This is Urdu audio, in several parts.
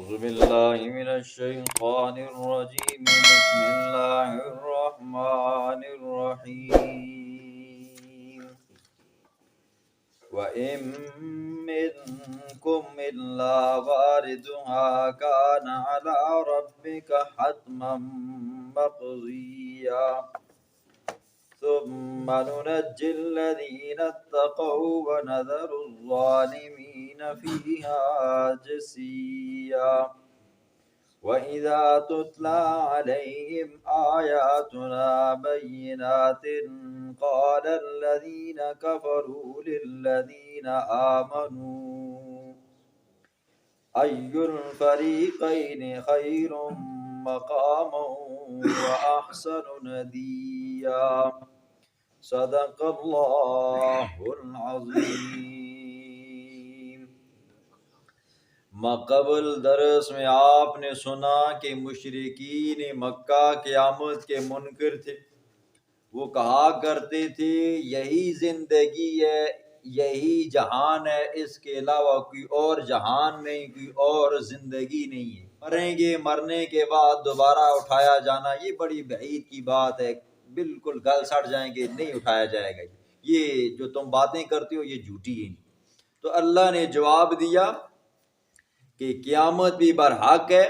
أعوذ بالله من الشيطان الرجيم بسم الله الرحمن الرحيم وإن منكم إلا واردها كان على ربك حتما مقضيا ثم ننجي الذين اتقوا ونذر الظالمين فيها جثيا وإذا تتلى عليهم آياتنا بينات قال الذين كفروا للذين آمنوا أي الفريقين خير مقاما وأحسن نديا صدق اللہ العظیم۔ مقبل درس میں آپ نے سنا کہ مشرکین مکہ قیامت کے منکر تھے۔ وہ کہا کرتے تھے یہی زندگی ہے، یہی جہان ہے، اس کے علاوہ کوئی اور جہان نہیں، کوئی اور زندگی نہیں ہے۔ مریں گے، مرنے کے بعد دوبارہ اٹھایا جانا یہ بڑی بعید کی بات ہے، بالکل گل سڑ جائیں گے، نہیں اٹھایا جائے گا۔ یہ جو تم باتیں کرتے ہو یہ جھوٹی ہیں۔ تو اللہ نے جواب دیا کہ قیامت بھی برحق ہے،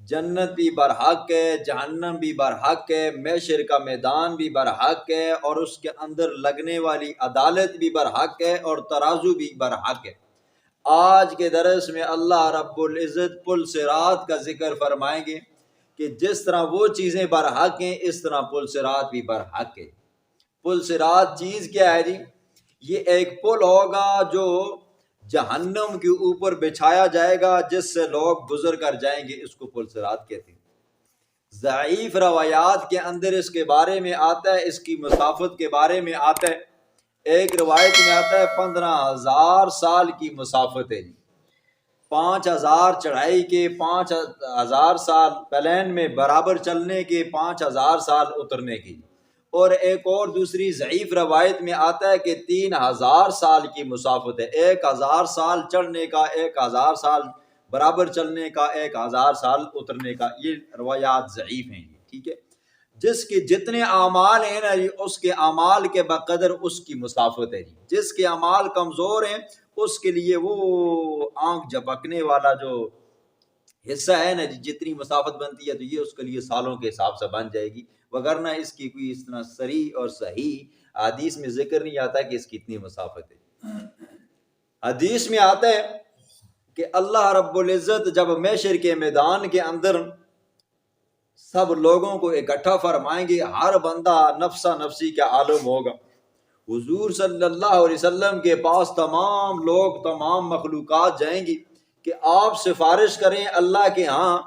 جنت بھی برحق ہے، جہنم بھی برحق ہے، محشر کا میدان بھی برحق ہے، اور اس کے اندر لگنے والی عدالت بھی برحق ہے، اور ترازو بھی برحق ہے۔ آج کے درس میں اللہ رب العزت پل صراط کا ذکر فرمائیں گے کہ جس طرح وہ چیزیں برحق ہیں اس طرح پل صراط بھی برحق ہے۔ پل صراط چیز کیا ہے جی؟ یہ ایک پل ہوگا جو جہنم کے اوپر بچھایا جائے گا، جس سے لوگ گزر کر جائیں گے، اس کو پل صراط کہتے ہیں۔ ضعیف روایات کے اندر اس کے بارے میں آتا ہے، اس کی مسافت کے بارے میں آتا ہے۔ ایک روایت میں آتا ہے 15,000 سال کی مسافت ہے، 5,000 چڑھائی کے، 5,000 سال پلین میں برابر چلنے کے، 5,000 سال اترنے کی۔ اور ایک اور دوسری ضعیف روایت میں آتا ہے کہ 3,000 سال کی مسافت ہے، 1,000 سال چڑھنے کا، 1,000 سال برابر چلنے کا، 1,000 سال اترنے کا۔ یہ روایات ضعیف ہیں، ٹھیک ہے۔ جس کے جتنے اعمال ہیں نا جی، اس کے اعمال کے بقدر اس کی مسافت ہے جی۔ جس کے اعمال کمزور ہیں اس کے لیے وہ آنکھ جھپکنے والا جو حصہ ہے نا جی، جتنی مسافت بنتی ہے تو یہ اس کے لیے سالوں کے حساب سے بن جائے گی، وگرنہ اس کی کوئی اس طرح صریح اور صحیح حدیث میں ذکر نہیں آتا کہ اس کی اتنی مسافت ہے۔ حدیث میں آتا ہے کہ اللہ رب العزت جب محشر کے میدان کے اندر سب لوگوں کو اکٹھا فرمائیں گے، ہر بندہ نفسا نفسی کا عالم ہوگا۔ حضور صلی اللہ علیہ وسلم کے پاس تمام لوگ، تمام مخلوقات جائیں گی کہ آپ سفارش کریں اللہ کے ہاں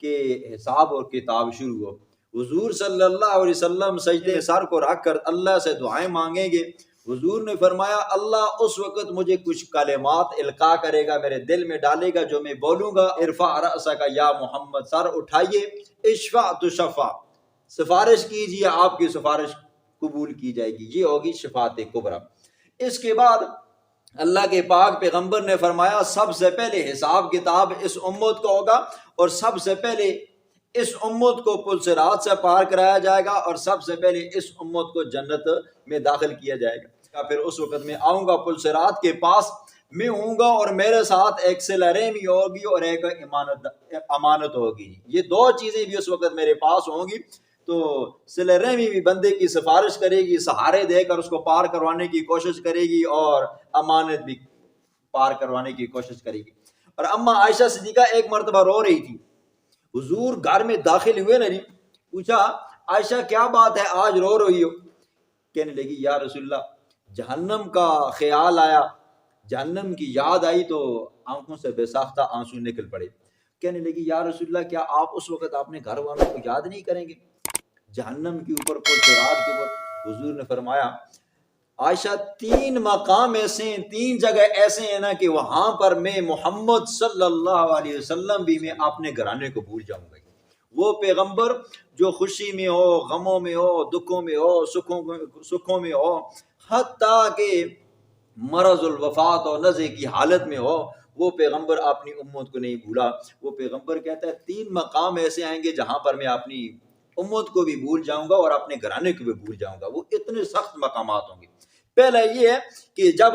کہ حساب اور کتاب شروع ہو۔ حضور صلی اللہ علیہ وسلم سجدے سر کو رکھ کر اللہ سے دعائیں مانگیں گے۔ حضور نے فرمایا اللہ اس وقت مجھے کچھ کلمات القاء کرے گا، میرے دل میں ڈالے گا، جو میں بولوں گا، ارفع رأسک یا محمد، سر اٹھائیے، اشفع تشفع، سفارش کیجیے، آپ کی سفارش قبول کی جائے گی۔ یہ ہوگی شفاعت کبریٰ۔ اس کے بعد اللہ کے پاک پیغمبر نے فرمایا سب سے پہلے حساب کتاب اس امت کو ہوگا، اور سب سے پہلے اس امت کو پل صراط سے پار کرایا جائے گا، اور سب سے پہلے اس امت کو جنت میں داخل کیا جائے گا۔ پھر اس وقت میں آؤں گا پل صراط کے پاس، میں ہوں گا اور میرے ساتھ ایک صلہ رحمی ہوگی اور ایک امانت ہوگی۔ یہ دو چیزیں بھی اس وقت میرے پاس ہوں گی۔ تو صلہ رحمی بھی بندے کی سفارش کرے گی، سہارے دے کر اس کو پار کروانے کی کوشش کرے گی، اور امانت بھی پار کروانے کی کوشش کرے گی۔ اور اما عائشہ صدیقہ ایک مرتبہ رو رہی تھی، حضور گھر میں داخل ہوئے نا جی، پوچھا عائشہ کیا بات ہے آج رو رہی ہو؟ کہنے لگی یا رسول اللہ جہنم کا خیال آیا، جہنم کی یاد آئی تو آنکھوں سے بے ساختہ آنسو نکل پڑے۔ کہنے لگی یا رسول اللہ کیا آپ اس وقت اپنے گھر والوں کو یاد نہیں کریں گے جہنم کے اوپر، پل صراط کے اوپر؟ حضور نے فرمایا عائشہ 3 مقام ایسے ہیں، 3 جگہ ایسے ہیں نا کہ وہاں پر میں محمد صلی اللہ علیہ وسلم بھی میں اپنے گھرانے کو بھول جاؤں گا۔ وہ پیغمبر جو خوشی میں ہو، غموں میں ہو، دکھوں میں ہو، سکھوں میں ہو، حتیٰ کہ مرض الوفات اور نزع کی حالت میں ہو، وہ پیغمبر اپنی امت کو نہیں بھولا. وہ پیغمبر کہتا ہے 3 مقام ایسے آئیں گے جہاں پر میں اپنی امت کو بھی بھول جاؤں گا اور اپنے گھرانے کو بھی بھول جاؤں گا. وہ اتنے سخت مقامات ہوں گے. پہلا یہ ہے کہ جب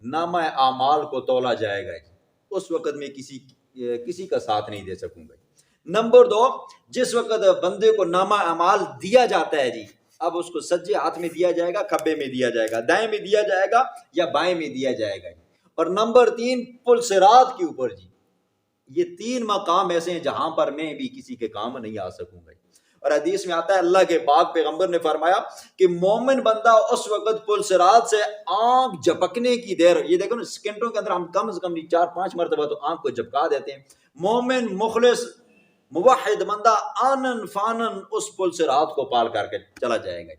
نامہ اعمال کو تولا جائے گا اس وقت میں کسی کا ساتھ نہیں دے سکوں گا. نمبر 2، جس وقت بندے کو نامہ اعمال دیا جاتا ہے اب اس کو سجے ہاتھ میں دیا جائے گا، کھبے میں دیا جائے گا، دائیں میں دیا جائے گا یا بائیں میں دیا جائے گا. اور نمبر 3، پل صراط کے اوپر یہ 3 مقام ایسے ہیں جہاں پر میں بھی کسی کے کام نہیں آ سکوں گا. اور حدیث میں آتا ہے اللہ کے پاک پیغمبر نے فرمایا کہ مومن بندہ اس وقت پل صراط سے آنکھ جھپکنے کی دیر، یہ دیکھو نا سیکنڈوں کے اندر ہم کم از کم 4-5 مرتبہ تو آنکھ کو جھپکا دیتے ہیں. مومن مخلص موحد بندہ آنن فانن اس پل صراط کو پار کر کے چلا جائے گا.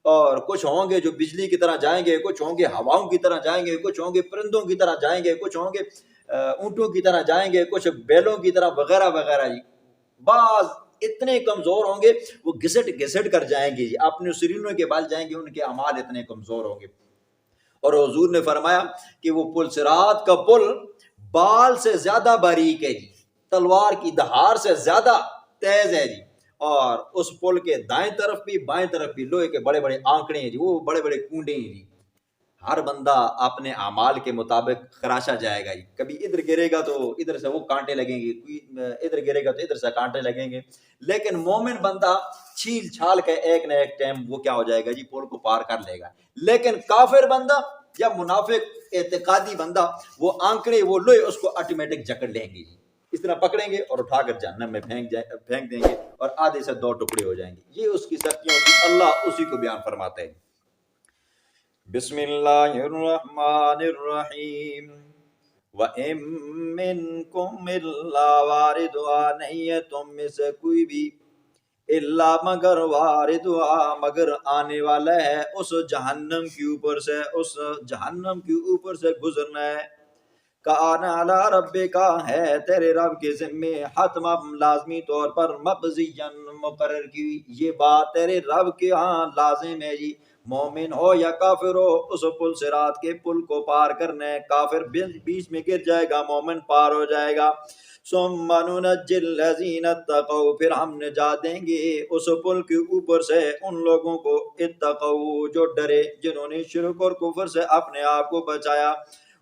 اور کچھ ہوں گے جو بجلی کی طرح جائیں گے، کچھ ہوں گے ہواؤں کی طرح جائیں گے، کچھ ہوں گے پرندوں کی طرح جائیں گے، کچھ ہوں گے اونٹوں کی طرح جائیں گے، کچھ بیلوں کی طرح وغیرہ وغیرہ. بعض اتنے کمزور ہوں گے وہ گھسٹ کر جائیں گے اپنے سرینوں کے بال جائیں گے، ان کے اعمال اتنے کمزور ہوں گے. اور حضور نے فرمایا کہ وہ پل صراط کا پل بال سے زیادہ باریک ہے تلوار کی دھار سے زیادہ تیز ہے اور اس پل کے دائیں طرف بھی بائیں طرف بھی لوہے کے بڑے بڑے آنکڑے ہیں وہ بڑے بڑے کنڈے ہیں ہر بندہ اپنے اعمال کے مطابق خراشا جائے گا کبھی ادھر گرے گا تو ادھر سے وہ کانٹے لگیں گے، ادھر گرے گا تو ادھر سے کانٹے لگیں گے. لیکن مومن بندہ چھیل چھال کے ایک نہ ایک ٹائم وہ کیا ہو جائے گا پول کو پار کر لے گا. لیکن کافر بندہ یا منافق اعتقادی بندہ وہ آنکڑے وہ لوہے اس کو آٹومیٹک جکڑ لیں گے اس طرح پکڑیں گے اور اٹھا کر جہنم میں پھینک دیں گے اور آدھے سے 2 ٹکڑے ہو جائیں گے. یہ اس کی سختیوں کی اللہ اسی کو بیان فرماتا ہے. بسم اللہ الرحمن الرحیم. وَإِن مِّنكُمْ إِلَّا وَارِدُهَا، نہیں ہے تم میں سے کوئی بھی الا مگر واردها مگر آنے والا ہے اس جہنم کے اوپر سے، اس جہنم کے اوپر سے گزرنا ہے. کان علی ربک ہے تیرے رب کے ذمے حتما لازمی طور پر مقضیا مقرر کی، یہ بات تیرے رب کے ہاں لازم ہے مومن ہو یا کافر ہو اس پل صراط کے پل کو پار کرنا ہے. کافر بیچ میں گر جائے گا، مومن پار ہو جائے گا. ثم ننجی الذین اتقوا، پھر ہم نجات دیں گے اس پل کے اوپر سے ان لوگوں کو اتقوا جو ڈرے، جنہوں نے شرک اور کفر سے اپنے آپ کو بچایا.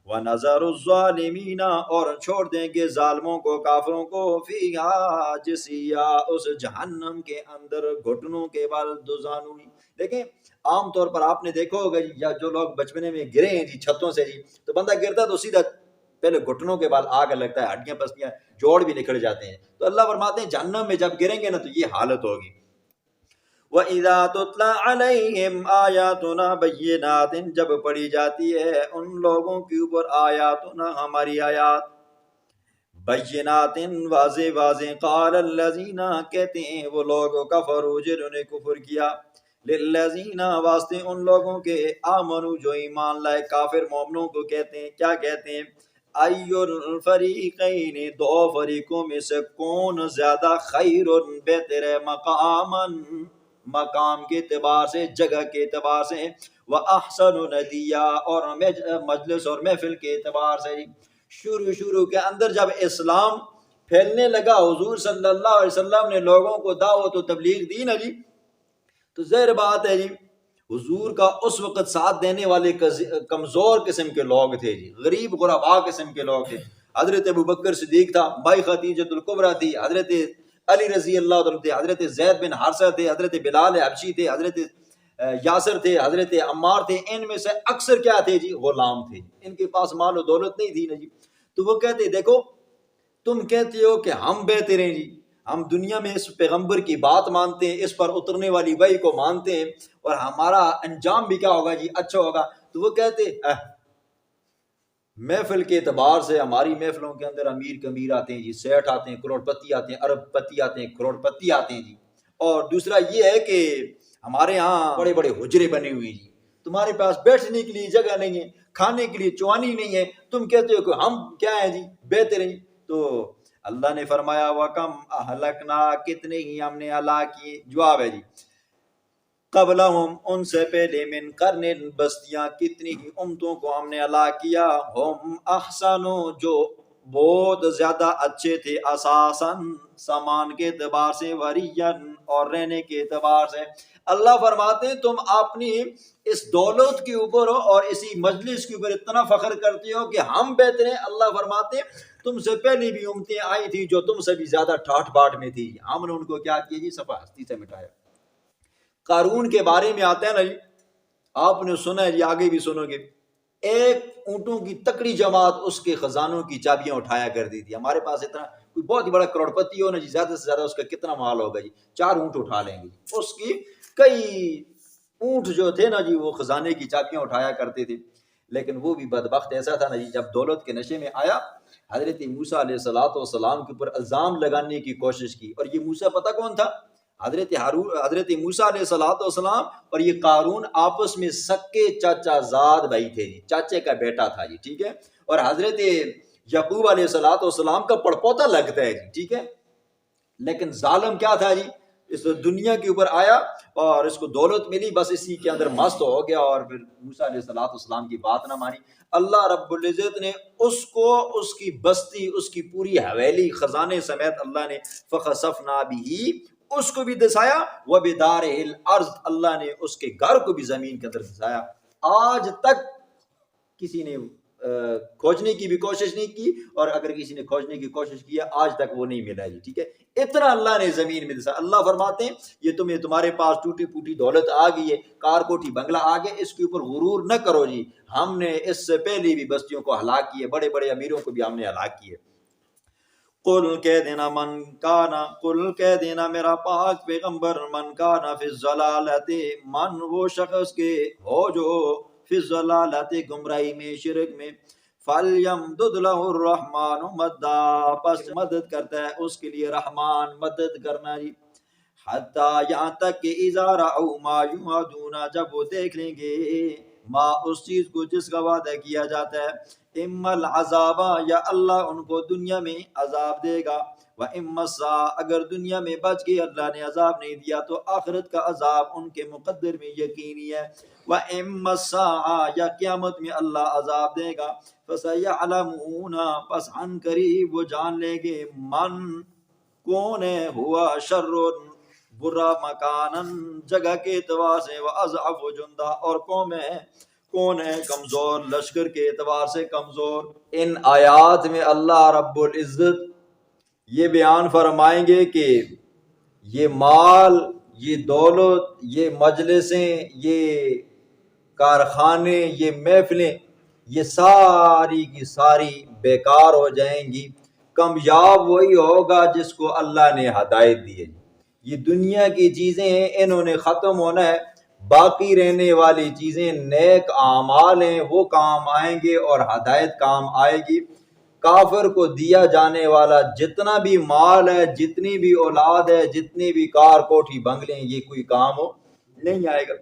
وَنَذَرُ الظَّالِمِينَ، اور چھوڑ دیں گے ظالموں کو کافروں کو فِيهَا جِثِيًّا اس جہنم کے اندر گھٹنوں کے بل دوزانوں. دیکھیں عام طور پر آپ نے دیکھا ہوگا یا جو لوگ بچپنے میں گرے ہیں چھتوں سے تو بندہ گرتا تو سیدھا پہلے گھٹنوں کے بال آگ لگتا ہے، ہڈیاں پسلیاں جوڑ بھی نکل جاتے ہیں. تو اللہ فرماتے ہیں جہنم میں جب گریں گے نا تو یہ حالت ہوگی. وَإِذَا تُتْلَى عَلَيْهِمْ آيَاتُنَا بَيِّنَاتٍ جب پڑھی جاتی ہے ان لوگوں کے اوپر آیاتنا ہماری آیات بینات واضح واضح. قال الذین کہتے ہیں وہ لوگ کفروا جنہوں نے کفر کیا، للذین واسطے ان لوگوں کے آمنوا جو ایمان لائے. کافر مومنوں کو کہتے ہیں کیا کہتے ہیں؟ ای الفریقین 2 فریقوں میں سے کون زیادہ خیر بہتر ہے مقام کے اعتبار سے، جگہ کے اعتبار سے، واحسن ندیا اور مجلس اور محفل کے اعتبار سے. شروع کے اندر جب اسلام پھیلنے لگا حضور صلی اللہ علیہ وسلم نے لوگوں کو دعوت و تبلیغ دی نا تو ظاہر بات ہے حضور کا اس وقت ساتھ دینے والے کمزور قسم کے لوگ تھے غریب غربا قسم کے لوگ تھے. حضرت ابوبکر صدیق تھا، بھائی خدیجۃ الکبریٰ تھی، حضرت علی رضی اللہ عنہ تھے، حضرت زید بن حارثہ تھے، حضرت بلال حبشی تھے، حضرت یاسر تھے، حضرت عمار تھے. ان میں سے اکثر کیا تھے غلام تھے، ان کے پاس مال و دولت نہیں تھی تو وہ کہتے دیکھو تم کہتے ہو کہ ہم بہتر ہیں ہم دنیا میں اس پیغمبر کی بات مانتے ہیں، اس پر اترنے والی وحی کو مانتے ہیں اور ہمارا انجام بھی کیا ہوگا اچھا ہوگا. تو وہ کہتے محفل کے اعتبار سے ہماری محفلوں کے اندر امیر کمیر آتے ہیں سیٹھ آتے ہیں، کروڑ پتی آتے ہیں، ارب پتی آتے ہیں، کروڑ پتی آتے ہیں اور دوسرا یہ ہے کہ ہمارے ہاں بڑے بڑے حجرے بنے ہوئے تمہارے پاس بیٹھنے کے لیے جگہ نہیں ہے، کھانے کے لیے چوانی نہیں ہے، تم کہتے ہو کہ ہم کیا ہیں بہتر ہیں. تو اللہ نے فرمایا وَكَمْ أَهْلَكْنَا کتنے ہی ہم نے ہلاک کیے. جواب ہے قبلہم ان سے پہلے من قرن بستیاں کتنی ہی امتوں کو ہم نے ہلاک کیا، ہم احسنو جو بہت زیادہ اچھے تھے، اساساً سامان کے اعتبار سے، ورین اور رہنے کے اعتبار سے۔ اللہ فرماتے ہیں تم اپنی اس دولت کے اوپر اور اسی مجلس کے اوپر اتنا فخر کرتے ہو کہ ہم بہتر ہیں۔ اللہ فرماتے ہیں تم سے پہلی بھی امتیں آئی تھی جو تم سے بھی زیادہ ٹھاٹ باٹ میں تھی، ہم نے ان کو کیا کیا جی؟ صفحہ ہستی سے مٹایا۔ قارون کے بارے میں آتا ہے نا جی، آپ نے سنا ہے جی، آگے بھی سنو گے، ایک اونٹوں کی تکڑی جماعت اس کے خزانوں کی چابیاں اٹھایا کرتی تھی۔ ہمارے پاس اتنا کوئی بہت ہی بڑا کروڑپتی ہو نا جی، زیادہ سے زیادہ اس کا کتنا مال ہوگا جی؟ 4 اونٹ اٹھا لیں گے، اس کی کئی اونٹ جو تھے نا جی وہ خزانے کی چابیاں اٹھایا کرتے تھے۔ لیکن وہ بھی بدبخت ایسا تھا نا جی، جب دولت کے نشے میں آیا، حضرت موسیٰ علیہ السلام کے اوپر الزام لگانے کی کوشش کی۔ اور یہ موسیٰ پتہ کون تھا؟ حضرت موسیٰ علیہ السلام اور یہ قارون آپس میں سکے چاچا زاد بھائی تھے جی، چاچے کا بیٹا تھا جی، ٹھیک ہے؟ اور حضرت یعقوب علیہ السلام کا پڑپوتا لگتا ہے جی، ٹھیک ہے؟ لیکن ظالم کیا تھا جی، اس دنیا کے اوپر آیا اور اس کو دولت ملی، بس اسی کے اندر مست ہو گیا اور پھر موسیٰ علیہ السلام کی بات نہ مانی۔ اللہ رب العزت نے اس کو، اس کی بستی، اس کی پوری حویلی خزانے سمیت اللہ نے فخسفنا بھی، اس کو بھی دسایا، وبدارہ الارض، اللہ نے اس کے گھر کو بھی زمین کے اندر دسایا۔ آج تک کسی نے کھوجنے کی بھی کوشش نہیں کی، اور اگر کسی نے کھوجنے کی کوشش کی ہے آج تک وہ نہیں ملا جی، ٹھیک ہے؟ اتنا اللہ نے زمین میں دسا۔ اللہ فرماتے ہیں یہ تمہارے پاس ٹوٹی پوٹی دولت آ گئی ہے، کار کوٹھی بنگلہ آ گئے، اس کے اوپر غرور نہ کرو جی، ہم نے اس سے پہلے بھی بستیوں کو ہلاک کیے، بڑے بڑے امیروں کو بھی ہم نے ہلاک کیے۔ قل کہہ دینا میرا پاک پیغمبر، من کانا فی الضلالۃ، من وہ شخص کے ہو جو فی الضلالۃ گمراہی میں، شرک میں، فلیمدد لہ الرحمن مدا، پس مدد کرتا ہے اس کے لیے رحمان، مدد کرنا جی، حتیٰ یہاں تک کہ اذا رأوا ما یوعدون، جب وہ دیکھ لیں گے ما اس چیز کو جس کا وعدہ کیا جاتا ہے، اما العذاب، یا اللہ ان کو دنیا میں عذاب دے گا، وَإِمَّا السَّاعَةَ، اگر دنیا میں بچ گئے اللہ نے عذاب نہیں دیا تو آخرت کا عذاب ان کے مقدر میں یقینی ہے، وَإِمَّا السَّاعَةَ، یا قیامت میں اللہ عذاب دے گا، فَسَيَعْلَمُونَ، پس عن قریب وہ جان لیں گے، من کون ہے، ہوا شر برا مکانن، جگہ کے اعتبار سے، وَأَضْعَفُ جُنْدًا، اور کون ہے کمزور لشکر کے اعتبار سے کمزور۔ ان آیات میں اللہ رب العزت یہ بیان فرمائیں گے کہ یہ مال، یہ دولت، یہ مجلسیں، یہ کارخانے، یہ محفلیں، یہ ساری کی ساری بیکار ہو جائیں گی۔ کامیاب وہی ہوگا جس کو اللہ نے ہدایت دی ہے۔ یہ دنیا کی چیزیں ہیں، انہوں نے ختم ہونا ہے، باقی رہنے والی چیزیں نیک اعمال ہیں، وہ کام آئیں گے اور ہدایت کام آئے گی۔ کافر کو دیا جانے والا جتنا بھی مال ہے، جتنی بھی اولاد ہے، جتنی بھی کار کوٹھی بنگلے ہیں، یہ کوئی کام ہو نہیں آئے گا۔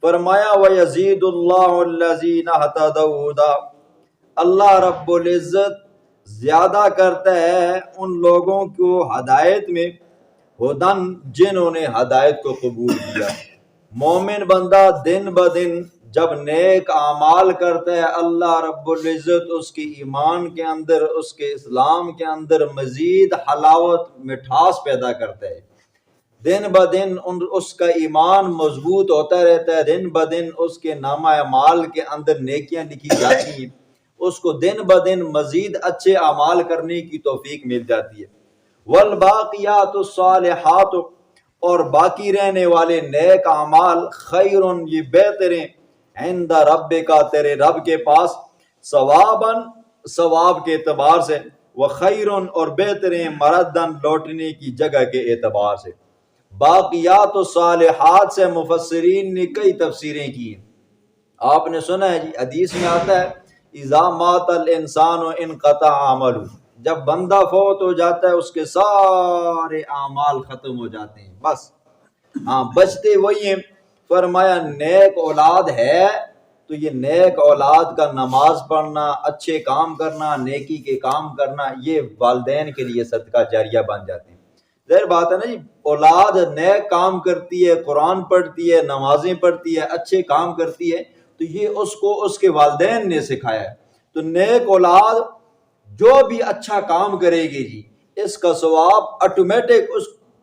فرمایا وَيَزِيدُ اللَّهُ الَّذِينَ اهْتَدَوْا هُدًى، اللہ رب العزت زیادہ کرتا ہے ان لوگوں کو ہدایت میں، ہدن، جنہوں نے ہدایت کو قبول کیا۔ مومن بندہ دن بدن جب نیک اعمال کرتا ہے، اللہ رب العزت اس کے ایمان کے اندر، اس کے اسلام کے اندر مزید حلاوت، مٹھاس پیدا کرتا ہے۔ دن بدن اس کا ایمان مضبوط ہوتا رہتا ہے، دن بدن اس کے نامہ اعمال کے اندر نیکیاں لکھی جاتی ہیں، اس کو دن بدن مزید اچھے اعمال کرنے کی توفیق مل جاتی ہے۔ والباقیات الصالحات، اور باقی رہنے والے نیک اعمال، خیرن، یہ بہتر ہیں، عند ربک، تیرے رب کے پاس، ثواباً، ثواب کے اعتبار سے، وخیرن، اور بہتر ہیں، مردن، لوٹنے کی جگہ کے اعتبار سے۔ باقیات الصالحات سے مفسرین نے کئی تفسیریں کی ہیں۔ آپ نے سنا ہے جی، حدیث میں آتا ہے اذا مات الانسان انقطع عملہ، جب بندہ فوت ہو جاتا ہے اس کے سارے اعمال ختم ہو جاتے ہیں، بس ہاں بچتے وہی ہیں۔ فرمایا نیک اولاد ہے تو یہ نیک اولاد کا نماز پڑھنا، اچھے کام کرنا، نیکی کے کام کرنا، یہ والدین کے لیے صدقہ جاریہ بن جاتے ہیں۔ ظاہر بات ہے نا جی، اولاد نیک کام کرتی ہے، قرآن پڑھتی ہے، نمازیں پڑھتی ہے، اچھے کام کرتی ہے، تو یہ اس کو اس کے والدین نے سکھایا ہے۔ تو نیک اولاد جو بھی اچھا کام کرے گی جی، اس کا ثواب آٹومیٹک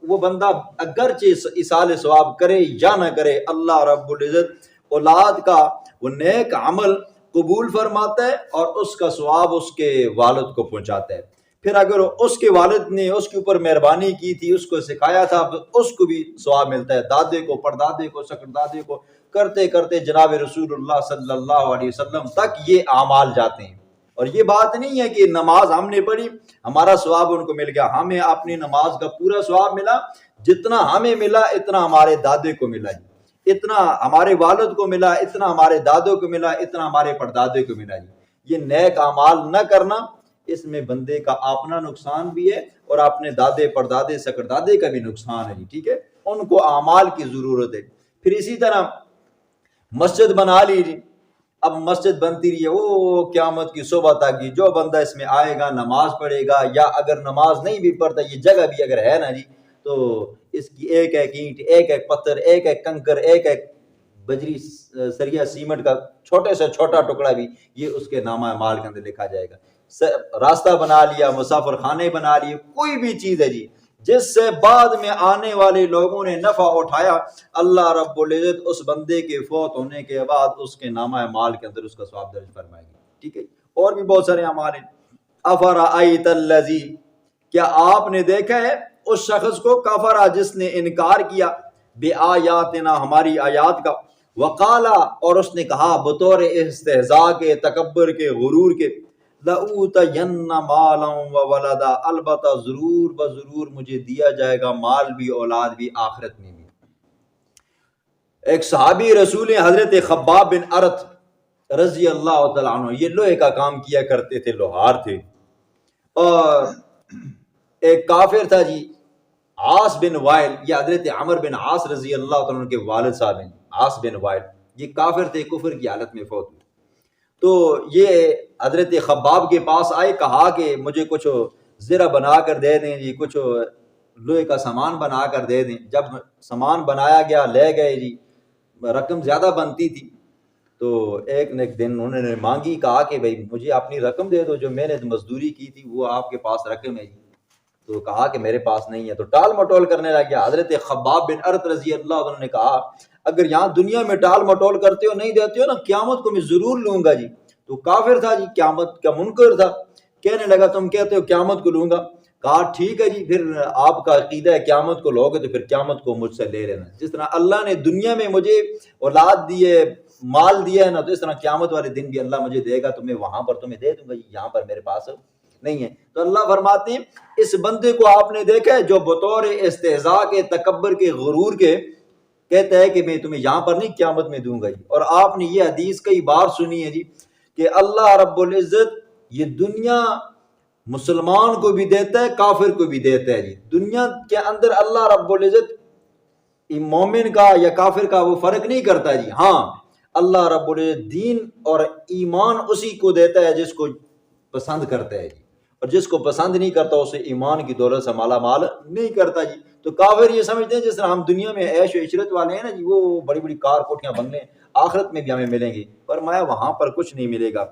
وہ بندہ اگرچہ ایصال ثواب کرے یا نہ کرے، اللہ رب العزت اولاد کا وہ نیک عمل قبول فرماتا ہے اور اس کا ثواب اس کے والد کو پہنچاتا ہے۔ پھر اگر اس کے والد نے اس کے اوپر مہربانی کی تھی، اس کو سکھایا تھا، تو اس کو بھی ثواب ملتا ہے، دادے کو، پردادے کو، سکردادے کو، کرتے کرتے جناب رسول اللہ صلی اللہ علیہ وسلم تک یہ اعمال جاتے ہیں۔ اور یہ بات نہیں ہے کہ نماز ہم نے پڑھی ہمارا ثواب ان کو مل گیا، ہمیں اپنی نماز کا پورا ثواب ملا، جتنا ہمیں ملا اتنا ہمارے دادے کو ملا جی، اتنا ہمارے والد کو ملا، اتنا ہمارے دادوں کو ملا، اتنا ہمارے پردادے کو ملا جی۔ یہ نیک اعمال نہ کرنا، اس میں بندے کا اپنا نقصان بھی ہے اور اپنے دادے پردادے سکردادے کا بھی نقصان ہے جی، ٹھیک ہے، ان کو اعمال کی ضرورت ہے۔ پھر اسی طرح مسجد بنا لی جی، اب مسجد بنتی رہی ہے، وہ قیامت کی صبح تک جی، جو بندہ اس میں آئے گا نماز پڑھے گا، یا اگر نماز نہیں بھی پڑھتا، یہ جگہ بھی اگر ہے نا جی، تو اس کی ایک ایک اینٹ، ایک ایک پتھر، ایک ایک کنکر، ایک ایک بجری سریا سیمنٹ کا چھوٹے سے چھوٹا ٹکڑا بھی یہ اس کے نامہ اعمال کے اندر لکھا جائے گا۔ راستہ بنا لیا، مسافر خانے بنا لیے، کوئی بھی چیز ہے جی جس سے بعد میں آنے والے لوگوں نے نفع اٹھایا، اللہ رب العزت اس بندے کے فوت ہونے کے بعد اس کے نامہ اعمال کے اندر اس کا ثواب درج فرمائے گا، ٹھیک ہے۔ اور بھی بہت سارے اعمال ہیں۔ افرأیت الذی، کیا آپ نے دیکھا ہے اس شخص کو، کفر جس نے انکار کیا، بے آیاتنا ہماری آیات کا، وقالا اور اس نے کہا بطور استہزاء کے، تکبر کے، غرور کے، لَأُوتَيَنَّ مَالًا وَوَلَدًا، البتہ ضرور بضرور مجھے دیا جائے گا مال بھی اولاد بھی آخرت میں بھی۔ ایک صحابی رسول حضرت خباب بن ارت رضی اللہ تعالیٰ عنہ، یہ لوہے کا کام کیا کرتے تھے، لوہار تھے، اور ایک کافر تھا جی عاص بن وائل، یہ حضرت عمر بن عاص رضی اللہ تعالیٰ عنہ کے والد صاحب ہیں، عاص بن وائل، یہ کافر تھے، کفر کی حالت میں فوت ہوئے۔ تو یہ حضرت خباب کے پاس آئے، کہا کہ مجھے کچھ زرہ بنا کر دے دیں جی، کچھ لوہے کا سامان بنا کر دے دیں۔ جب سامان بنایا گیا لے گئے جی، رقم زیادہ بنتی تھی، تو ایک دن انہوں نے مانگی، کہا کہ بھئی مجھے اپنی رقم دے دو جو میں نے مزدوری کی تھی، وہ آپ کے پاس رقم ہے جی۔ تو کہا کہ میرے پاس نہیں ہے، تو ٹال مٹول کرنے لگ گیا۔ حضرت خباب بن ارت رضی اللہ عنہ نے کہا اگر یہاں دنیا میں ٹال مٹول کرتے ہو نہیں دیتے ہو نا، قیامت کو میں ضرور لوں گا جی۔ تو کافر تھا جی، قیامت کا منکر تھا، کہنے لگا تم کہتے ہو قیامت کو لوں گا۔ کہا ٹھیک ہے جی، پھر آپ کا عقیدہ ہے قیامت کو لوگے تو پھر قیامت کو مجھ سے لے لینا۔ جس طرح اللہ نے دنیا میں مجھے اولاد دی ہے، مال دیا ہے نا، تو اس طرح قیامت والے دن بھی اللہ مجھے دے گا تو میں وہاں پر تمہیں دے دوں گا، یہاں پر میرے پاس نہیں ہے۔ تو اللہ فرماتے ہیں اس بندے کو آپ نے دیکھا ہے جو بطور استہزاء کے، تکبر کے، غرور کے کہتا ہے کہ میں تمہیں یہاں پر نہیں قیامت میں دوں گا جی۔ اور آپ نے یہ حدیث کئی بار سنی ہے جی کہ اللہ رب العزت یہ دنیا مسلمان کو بھی دیتا ہے، کافر کو بھی دیتا ہے جی۔ دنیا کے اندر اللہ رب العزت مومن کا یا کافر کا وہ فرق نہیں کرتا جی۔ ہاں اللہ رب العزت دین اور ایمان اسی کو دیتا ہے جس کو پسند کرتا ہے جی، اور جس کو پسند نہیں کرتا اسے ایمان کی دولت سے مالا مال نہیں کرتا جی۔ تو کافر یہ سمجھتے ہیں جس طرح ہم دنیا میں عیش و عشرت والے ہیں نا جی، وہ بڑی بڑی کار کوٹیاں بنگلے آخرت میں بھی ہمیں ملیں گی، فرمایا وہاں پر کچھ نہیں ملے گا۔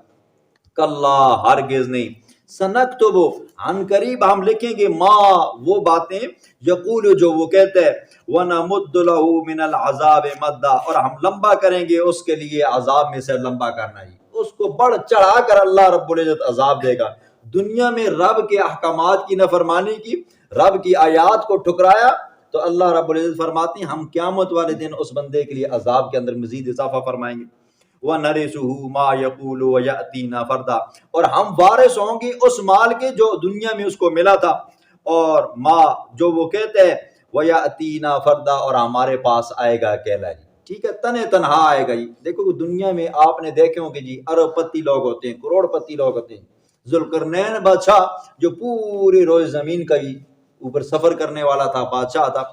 کلا ہرگز نہیں، سنکتب عن قریب ہم لکھیں گے، ماں وہ باتیں، یقول جو وہ کہتا ہے، ونمد له من العذاب مدا، اور ہم لمبا کریں گے اس کے لیے عذاب میں سے لمبا کرنا ہی، اس کو بڑھ چڑھا کر اللہ رب العزت عذاب دے گا۔ دنیا میں رب کے احکامات کی نافرمانی کی، رب کی آیات کو ٹھکرایا، تو اللہ رب العزت فرماتے ہیں ہم قیامت والے دن اس بندے کے لیے عذاب کے اندر مزید اضافہ فرمائیں گے۔ وَنَرِثُهُ مَا يَقُولُ وَيَأْتِينَا فَرْدًا، اور ہم وارث ہوں گے اس مال کے جو دنیا میں اس کو ملا تھا، اور ماں جو وہ کہتے ہیں، وَيَأْتِينَا فَرْدًا، اور ہمارے پاس آئے گا اکیلا جی، ٹھیک ہے، تنہا تنہا آئے گا جی۔ دیکھو دنیا میں آپ نے دیکھے ہوں کہ جی ارب پتی لوگ ہوتے ہیں، کروڑ پتی لوگ ہوتے ہیں۔ ذوالقرنین بادشاہ جو پورے روز زمین کا ہی اوپر سفر کرنے والا تھا، بادشاہ تھا،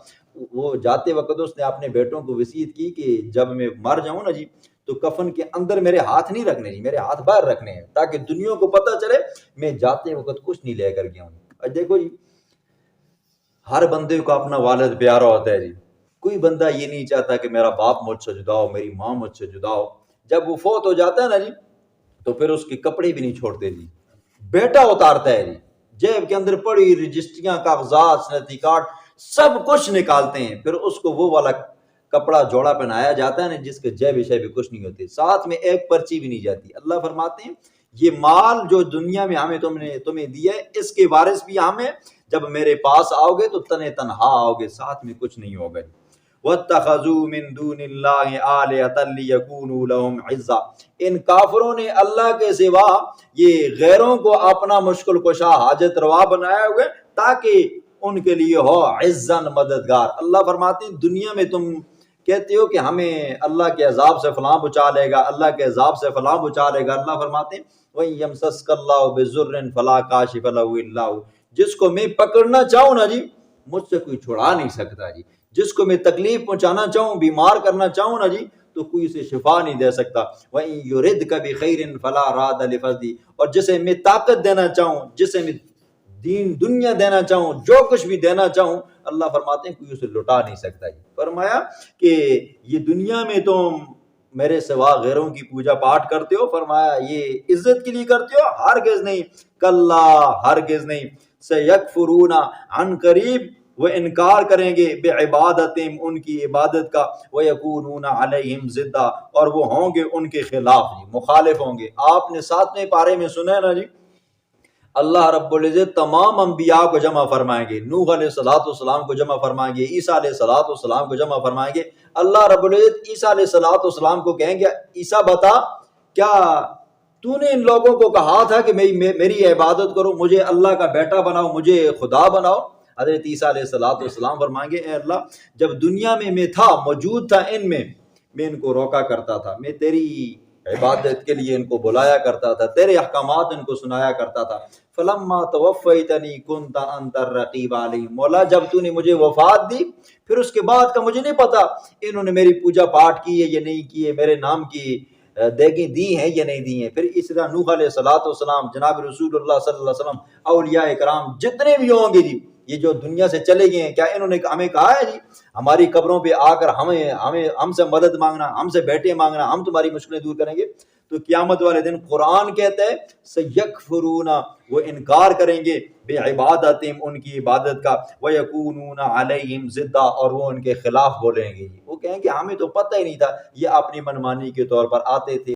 وہ جاتے وقت اس نے اپنے بیٹوں کو وصیت کی کہ جب میں مر جاؤں نا جی تو کفن کے اندر میرے ہاتھ نہیں رکھنے جی، میرے ہاتھ باہر رکھنے ہیں، تاکہ دنیا کو پتہ چلے میں جاتے وقت کچھ نہیں لے کر گیا ہوں۔ اور دیکھو جی ہر بندے کو اپنا والد پیارا ہوتا ہے جی. کوئی بندہ یہ نہیں چاہتا کہ میرا باپ مجھ سے جدا ہو، میری ماں مجھ سے جدا ہو. جب وہ فوت ہو جاتا ہے نا جی تو پھر اس کے کپڑے بھی نہیں چھوڑتے جی، بیٹا اتارتا ہے جی، جیب کے اندر پڑی رجسٹریاں، کاغذات، صنعتی کارڈ سب کچھ نکالتے ہیں، پھر اس کو وہ والا کپڑا جوڑا پہنایا جاتا ہے نا جس کے جیب شیب کچھ نہیں ہوتے، ساتھ میں ایک پرچی بھی نہیں جاتی. اللہ فرماتے ہیں یہ مال جو دنیا میں ہمیں تمہیں دیا ہے اس کے وارث بھی ہم ہیں، جب میرے پاس آؤ گے تو تنہا آؤ گے، ساتھ میں کچھ نہیں ہوگا. وَاتَّخَذُوا مِن دُونِ اللَّهِ آلِهَةً لِيَكُونُوا لَهُمْ عِزًّا، ان کافروں نے اللہ کے سوا یہ غیروں کو اپنا مشکل کشا حاجت روا بنایا ہوئے تاکہ ان کے لیے ہو عزاً مددگار. اللہ فرماتے ہیں دنیا میں تم کہتے ہو کہ ہمیں اللہ کے عذاب سے فلاں بچا لے گا، اللہ کے عذاب سے فلاں بچا لے گا. اللہ فرماتے ہیں وَإِن يَمْسَسْكَ اللَّهُ بِضُرٍّ فَلَا كَاشِفَ لَهُ إِلَّا هُوَ، جس کو میں پکڑنا چاہوں نا جی مجھ سے کوئی چھڑا نہیں سکتا جی، جس کو میں تکلیف پہنچانا چاہوں، بیمار کرنا چاہوں نا جی تو کوئی اسے شفا نہیں دے سکتا. وَإِن يُرِدْكَ بِخَيْرٍ فَلَا رَادَ لِفَضْلِهِ، اور جسے میں طاقت دینا چاہوں، جسے میں دین دنیا دینا چاہوں، جو کچھ بھی دینا چاہوں، اللہ فرماتے ہیں کوئی اسے لٹا نہیں سکتا. فرمایا کہ یہ دنیا میں تم میرے سوا غیروں کی پوجا پاٹ کرتے ہو، فرمایا یہ عزت کے لیے کرتے ہو، ہرگز نہیں، کلا ہرگز نہیں، سیکفرون عن قریب، وہ انکار کریں گے بعبادتہم ان کی عبادت کا، ویکونون علیہم ضدا، اور وہ ہوں گے ان کے خلاف جی، مخالف ہوں گے. آپ نے 7ویں پارے میں سنا ہے نا جی اللہ رب العزت تمام انبیاء کو جمع فرمائیں گے، نوح علیہ السلام کو جمع فرمائیں گے، عیسیٰ علیہ السلام کو جمع فرمائیں گے. اللہ رب العزت عیسیٰ علیہ السلام کو کہیں گے عیسیٰ بتا کیا تو نے ان لوگوں کو کہا تھا کہ میری عبادت کرو، مجھے اللہ کا بیٹا بناؤ، مجھے خدا بناؤ؟ حضرت عیسیٰ علیہ السلام فرمائیں گے اے اللہ جب دنیا میں تھا، موجود تھا ان میں ان کو روکا کرتا تھا، میں تیری عبادت کے لیے ان کو بلایا کرتا تھا، تیرے احکامات ان کو سنایا کرتا تھا. فلما توفیتنی کنت انت الرقیب علیہم، مولا جب تو نے مجھے وفات دی پھر اس کے بعد کا مجھے نہیں پتا انہوں نے میری پوجا پاٹ کی ہے یا نہیں کی ہے، میرے نام کی دیگیں دی ہیں یا نہیں دی ہیں. پھر اس طرح نوح علیہ السلام، جناب رسول اللہ صلی اللہ علیہ وسلم، اولیاء کرام جتنے بھی ہوں گے جی یہ جو دنیا سے چلے گئے ہیں، کیا انہوں نے ہمیں کہا ہے جی ہماری قبروں پہ آ کر ہم سے مدد مانگنا، ہم سے بیٹے مانگنا، ہم تمہاری مشکلیں دور کریں گے؟ تو قیامت والے دن قرآن کہتا ہے سیکفرون، وہ انکار کریں گے بعبادتہم ان کی عبادت کا، ویکونون علیہم ضدا، اور وہ ان کے خلاف بولیں گے، وہ کہیں گے ہمیں تو پتہ ہی نہیں تھا، یہ اپنی منمانی کے طور پر آتے تھے.